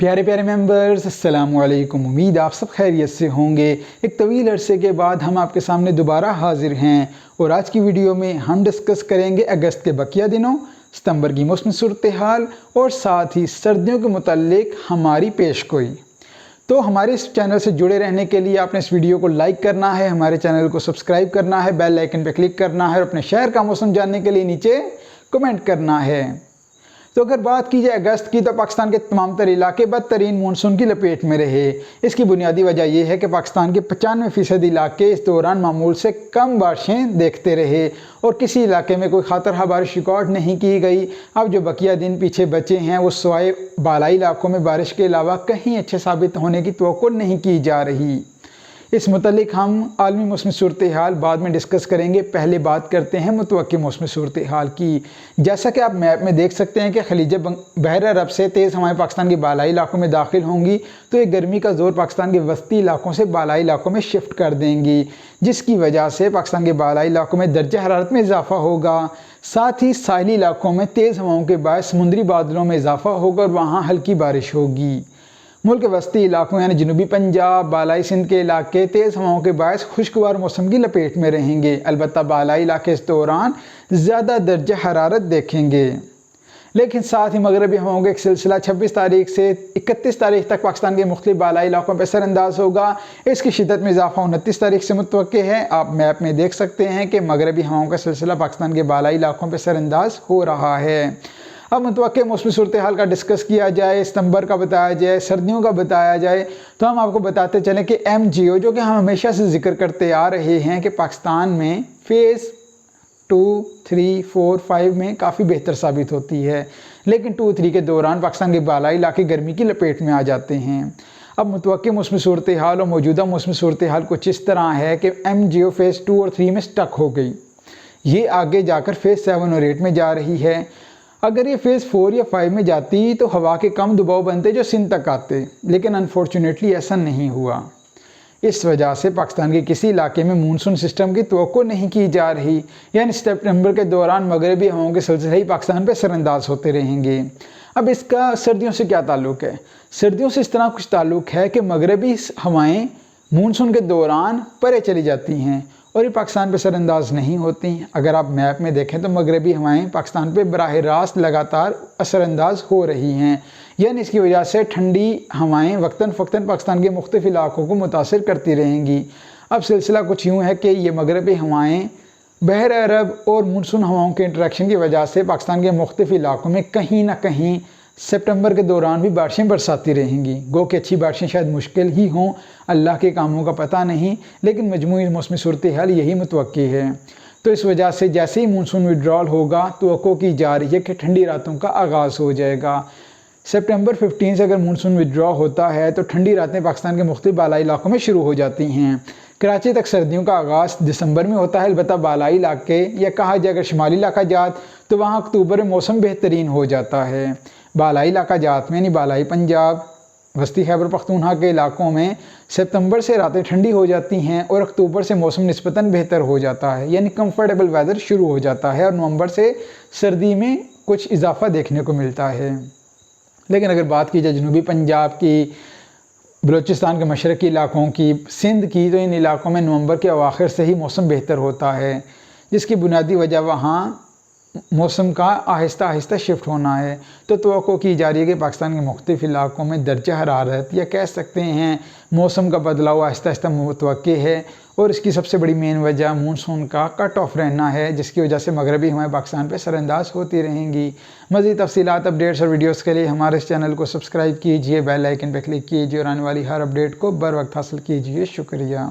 प्यारे प्यारे मेंबर्स, अस्सलाम वालेकुम। उम्मीद आप सब खैरियत से होंगे। एक तवील अरसे के बाद हम आपके सामने दोबारा हाजिर हैं और आज की वीडियो में हम डिस्कस करेंगे अगस्त के बकिया दिनों, सितंबर की मौसमी सूरत हाल और साथ ही सर्दियों के मुताल्लिक हमारी पेशगोई। तो हमारे इस चैनल से जुड़े रहने के लिए आपने इस वीडियो को लाइक करना है, हमारे चैनल को सब्सक्राइब करना है, बेल आइकन पर क्लिक करना है और अपने शहर का मौसम जानने के लिए नीचे कमेंट करना है। तो अगर बात की जाए अगस्त की, तो पाकिस्तान के तमाम तर इलाके बदतरीन मानसून की लपेट में रहे। इसकी बुनियादी वजह यह है कि पाकिस्तान के 95% इलाके इस दौरान मामूल से कम बारिशें देखते रहे और किसी इलाके में कोई खातरहा बारिश रिकॉर्ड नहीं की गई। अब जो बकिया दिन पीछे बचे हैं वो सिवाय बालाई इलाकों में बारिश के अलावा कहीं अच्छे साबित होने की तवक्को नहीं की जा रही। इस मुतल्लिक हम आलमी मौसमी सूरत हाल बाद में डिस्कस करेंगे। पहले बात करते हैं मुतवक्की मौसमी सूरत हाल की। जैसा कि आप मैप में देख सकते हैं कि खलीज बहर अरब से तेज़ हवाएं पाकिस्तान के बालाई इलाकों में दाखिल होंगी, तो ये गर्मी का ज़ोर पाकिस्तान के वस्ती इलाकों से बालाई इलाकों में शिफ्ट कर देंगी, जिसकी वजह से पाकिस्तान के बालाई इलाकों में दर्जा हरारत में इजाफा होगा। साथ ही साहिली इलाकों में तेज़ हवाओं के बायस समुद्री बादलों में इजाफा होगा और वहाँ हल्की बारिश होगी। मुल्क के वस्ती इलाकों यानी जनूबी पंजाब, बालाई सिंध के इलाके तेज़ हवाओं के बायस खुशगवार मौसम की लपेट में रहेंगे। अलबत्ता बालाई इलाके इस दौरान ज़्यादा दर्जा हरारत देखेंगे। लेकिन साथ ही मगरबी हवाओं का एक सिलसिला 26 तारीख से 31 तारीख तक पाकिस्तान के मुख्तलिफ बालाई इलाकों पर असरअंदाज होगा। इसकी शिद्दत में इजाफा 29 तारीख से मुतवक्के है। आप मैप में देख सकते हैं कि मगरबी हवाओं का सिलसिला पाकिस्तान के बालाई इलाकों पर असरअंदाज हो रहा है। अब मुतवक्के मौसमी सूरत हाल का डिस्कस किया जाए, सितंबर का बताया जाए, सर्दियों का बताया जाए, तो हम आपको बताते चलें कि MGO, जो कि हम हमेशा से जिक्र करते आ रहे हैं कि पाकिस्तान में फ़ेज़ 2, 3, 4, 5 में काफ़ी बेहतर साबित होती है, लेकिन 2, 3 के दौरान पाकिस्तान के बालाई इलाके गर्मी की लपेट में आ जाते हैं। अब मुतवक्के मौसमी सूरत हाल और मौजूदा मौसमी सूरत हाल कुछ इस तरह है कि MGO फ़ेज़ 2 और 3 में स्टक हो गई। ये आगे जाकर फ़ेज़ 7 और 8 में जा रही है। अगर ये फ़ेज़ 4 या 5 में जाती तो हवा के कम दबाव बनते जो सिंध तक आते, लेकिन अनफॉर्चुनेटली ऐसा नहीं हुआ। इस वजह से पाकिस्तान के किसी इलाके में मानसून सिस्टम की तवक्को नहीं की जा रही, यानी सितंबर के दौरान मगरबी हवाओं के सिलसिले ही पाकिस्तान पर असरअंदाज होते रहेंगे। अब इसका सर्दियों से क्या ताल्लुक़ है? सर्दियों से इस तरह कुछ ताल्लुक़ है कि मगरबी हवाएँ मानसून के दौरान परे चली जाती हैं और ये पाकिस्तान पे असरअंदाज नहीं होती। अगर आप मैप में देखें तो मगरबी हवाएं पाकिस्तान पे बराह रास्त लगातार असरअंदाज हो रही हैं, यानी इसकी वजह से ठंडी हवाएं वक्तन फ़क्तन पाकिस्तान के मुख्तलिफ़ इलाकों को मुतासिर करती रहेंगी। अब सिलसिला कुछ यूँ है कि ये मगरबी हवाएं बहर अरब और मानसून हवाओं के इंटरेक्शन की वजह से पाकिस्तान के मुख्तलिफ़ इलाकों में कहीं ना कहीं सितंबर के दौरान भी बारिशें बरसाती रहेंगी। गो कि अच्छी बारिशें शायद मुश्किल ही हों, अल्लाह के कामों का पता नहीं, लेकिन मजमूई मौसमी सूरत हाल यही मुतवक्की है। तो इस वजह से जैसे ही मानसून विड्रॉल होगा तवक्को की जा रही है कि ठंडी रातों का आगाज़ हो जाएगा। सितंबर 15 से अगर मानसून विड्रॉ होता है तो ठंडी रातें पाकिस्तान के मुख्तलिफ बालाई इलाकों में शुरू हो जाती हैं। कराची तक सर्दियों का आगाज़ दिसंबर में होता है, अलबत्ता बालाई इलाके या कहा जाए अगर शुमाली इलाका जात तो वहाँ अक्टूबर में मौसम बेहतरीन हो जाता है। बालाई इलाका जात में यानी बालाई पंजाब, वस्ती खैबर पख्तूनख्वा के इलाकों में सितंबर से रातें ठंडी हो जाती हैं और अक्टूबर से मौसम निस्बतन बेहतर हो जाता है, यानी कंफर्टेबल वेदर शुरू हो जाता है और नवंबर से सर्दी में कुछ इजाफा देखने को मिलता है। लेकिन अगर बात की जाए जनूबी पंजाब की, बलूचिस्तान के मशरक़ी इलाकों की, सिंध की, तो इन इलाकों में नवंबर के अवाखिर से ही मौसम बेहतर होता है, जिसकी बुनियादी वजह वहाँ मौसम का आहिस्ता आहिस्ता शिफ्ट होना है। तो तवक्को की जा रही है कि पाकिस्तान के मुख्तलिफ़ इलाकों में दर्जा हरारत या कह सकते हैं मौसम का बदलाव आहिस्ता आहिस्ता मुतवक्के है और इसकी सबसे बड़ी मेन वजह मानसून का कट ऑफ रहना है, जिसकी वजह से मगरबी हवाएं पाकिस्तान पर असरअंदाज होती रहेंगी। मज़ीद तफसीलात, अपडेट्स और वीडियोज़ के लिए हमारे इस चैनल को सब्सक्राइब कीजिए, बेल आइकन पर क्लिक कीजिए और आने वाली हर अपडेट को बर वक्त हासिल कीजिए। शुक्रिया।